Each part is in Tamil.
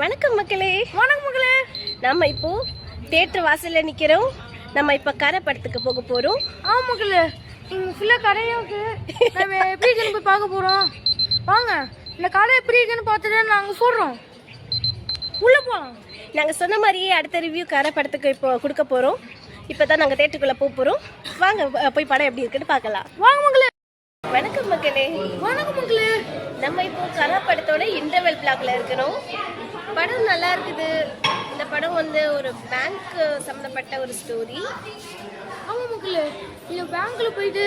வணக்கம் மக்களே. வணக்கம் மக்களே. நம்ம இப்போ தியேட்டர் வாசல்ல நிக்கிறோம். நம்ம இப்ப கரை படத்துக்கு போக போறோம். ஆமா மக்களே, இங்க ஃபுல்லா கடையா இருக்கு. நம்ம எப்படி இருக்குன்னு போய் பார்க்க போறோம். வாங்க, இந்த கடை எப்படி இருக்குன்னு பார்த்துட்டு நாங்க சொல்றோம். உள்ள போலாம். நாங்க சொன்ன மாதிரியே அடுத்த ரிவ்யூ கரை படத்துக்கு இப்போ கொடுக்க போறோம். இப்பதான் நாங்க தியேட்டருக்குள்ள போறோம். வாங்க போய் படம் எப்படி இருக்குன்னு பார்க்கலாம். வாங்க மக்களே. வணக்கம் மக்களே. வணக்கம் மக்களே. நம்ம இப்போ கரை படத்தோட இன்டர்வல் பிளாக்ல இருக்கிறோம். படம் நல்லா இருக்குது. இந்த படம் வந்து ஒரு பேங்க் சம்மந்தப்பட்ட ஒரு ஸ்டோரி. ஆமா மக்களே, இந்த பேங்க்ல போயிட்டு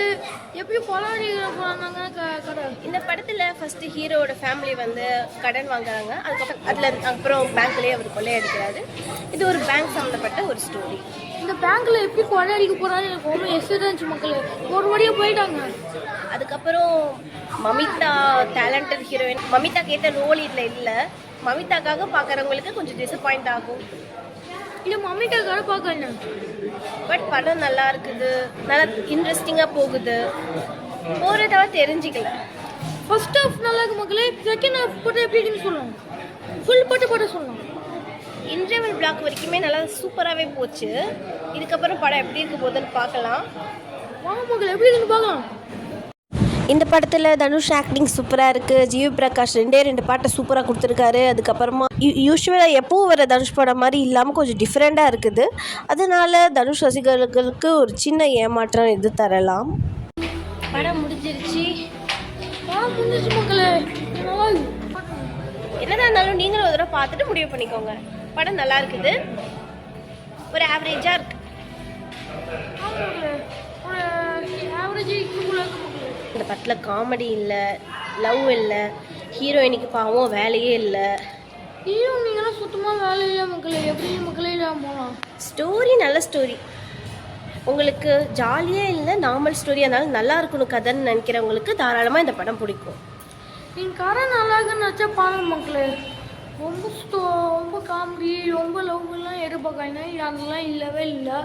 எப்படி போராடி போறாங்க கடை. இந்த படத்துல ஃபர்ஸ்ட் ஹீரோவோட ஃபேமிலி வந்து கடன் வாங்குறாங்க. அதுக்கப்புறம் பேங்க்லயே அவர் கொள்ளையடிக்கிறாரு. இது ஒரு பேங்க் சம்மந்தப்பட்ட ஒரு ஸ்டோரி. இந்த பேங்க்ல எப்படி கொள்ளையடிக்க போறாங்க எனக்கு ஒன்றும் எஸ்டேட் இருந்துச்சு மக்களே. ஒரு வழியா போயிட்டாங்க. அதுக்கப்புறம் மமிதா டேலண்டட் ஹீரோயின். மமிதாக்கு ஏற்ற ரோல் இதில் இல்லை. மமிதாக்காக பார்க்குறவங்களுக்கு கொஞ்சம் டிசப்பாயிண்ட் ஆகும். இல்லை மமிதாக்காக பார்க்கணும். பட் படம் நல்லா இருக்குது, நல்லா இன்ட்ரெஸ்டிங்காக போகுது. போகிறதவ தெரிஞ்சிக்கல. ஃபர்ஸ்ட் ஹாஃப் நல்லா இருக்கு மக்களே. செகண்ட் ஹாஃப் போட்டு எப்படி இருக்குன்னு சொல்லலாம். ஃபுல் போட்டு சொல்லலாம். இன்டர்வல் பிளாக் வரைக்குமே நல்லா சூப்பராகவே போச்சு. இதுக்கப்புறம் படம் எப்படி இருக்க போகுதுன்னு பார்க்கலாம். வாங்க மக்களே, எப்படி இருக்குன்னு பார்க்கலாம். இந்த படத்தில் தனுஷ் ஆக்டிங் சூப்பராக இருக்குது. ஜிவி பிரகாஷ் ரெண்டு பாட்டை சூப்பராக கொடுத்துருக்காரு. அதுக்கப்புறமா யூஸ்வலாக எப்போவும் வர தனுஷ் படம் மாதிரி இல்லாமல் கொஞ்சம் டிஃப்ரெண்ட்டாக இருக்குது. அதனால தனுஷ் ரசிகர்களுக்கு ஒரு சின்ன ஏமாற்றம் இது தரலாம். படம் முடிஞ்சிருச்சு. மக்களே, என்னதான் இருந்தாலும் நீங்களும் ஒரு தடவை பார்த்துட்டு முடிவு பண்ணிக்கோங்க. படம் நல்லா இருக்குது, ஒரு ஆவரேஜாக இருக்கு. இந்த படத்தில் காமெடி இல்லை, லவ் இல்லை, ஹீரோயினுக்கு பாவம் வேலையே இல்லை. ஹீரோயினிங்கெல்லாம் சுத்தமாக வேலை இல்லை மக்களே. எப்படி மக்களே போகலாம். ஸ்டோரி நல்ல ஸ்டோரி. உங்களுக்கு ஜாலியாக இல்லை, நார்மல் ஸ்டோரி, அதனால நல்லா இருக்கணும் கதைன்னு நினைக்கிறவங்களுக்கு தாராளமாக இந்த படம் பிடிக்கும். நீங்கள் கதை நல்லா இருக்குன்னு நினச்சா பாருங்க மக்களே. ரொம்ப காமெடி, ரொம்ப லவ்லாம் எதிர்பார்க்காங்க. அதெல்லாம் இல்லவே இல்லை.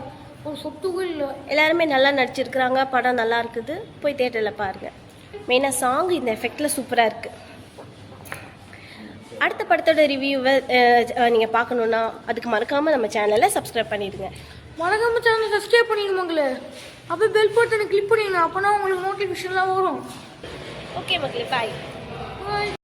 ஒரு சொத்துக்கும் இல்லை. எல்லாருமே நல்லா நடிச்சிருக்கிறாங்க. படம் நல்லா இருக்குது. போய் தியேட்டரில் பாருங்கள். மெயினாக சாங் இந்த எஃபெக்டில் சூப்பராக இருக்குது. அடுத்த படத்தோட ரிவ்யூவை நீங்கள் பார்க்கணுன்னா அதுக்கு மறக்காமல் நம்ம சேனலை சப்ஸ்கிரைப் பண்ணிடுங்க. மறக்காம சேனலை சப்ஸ்கிரைப் பண்ணிடுங்க மக்களே. அப்படியே பெல் பட்டனை கிளிக் பண்ணிடுங்க. அப்போனா உங்களுக்கு நோட்டிஃபிகேஷன்லாம் வரும். ஓகே மக்களே, பாய்.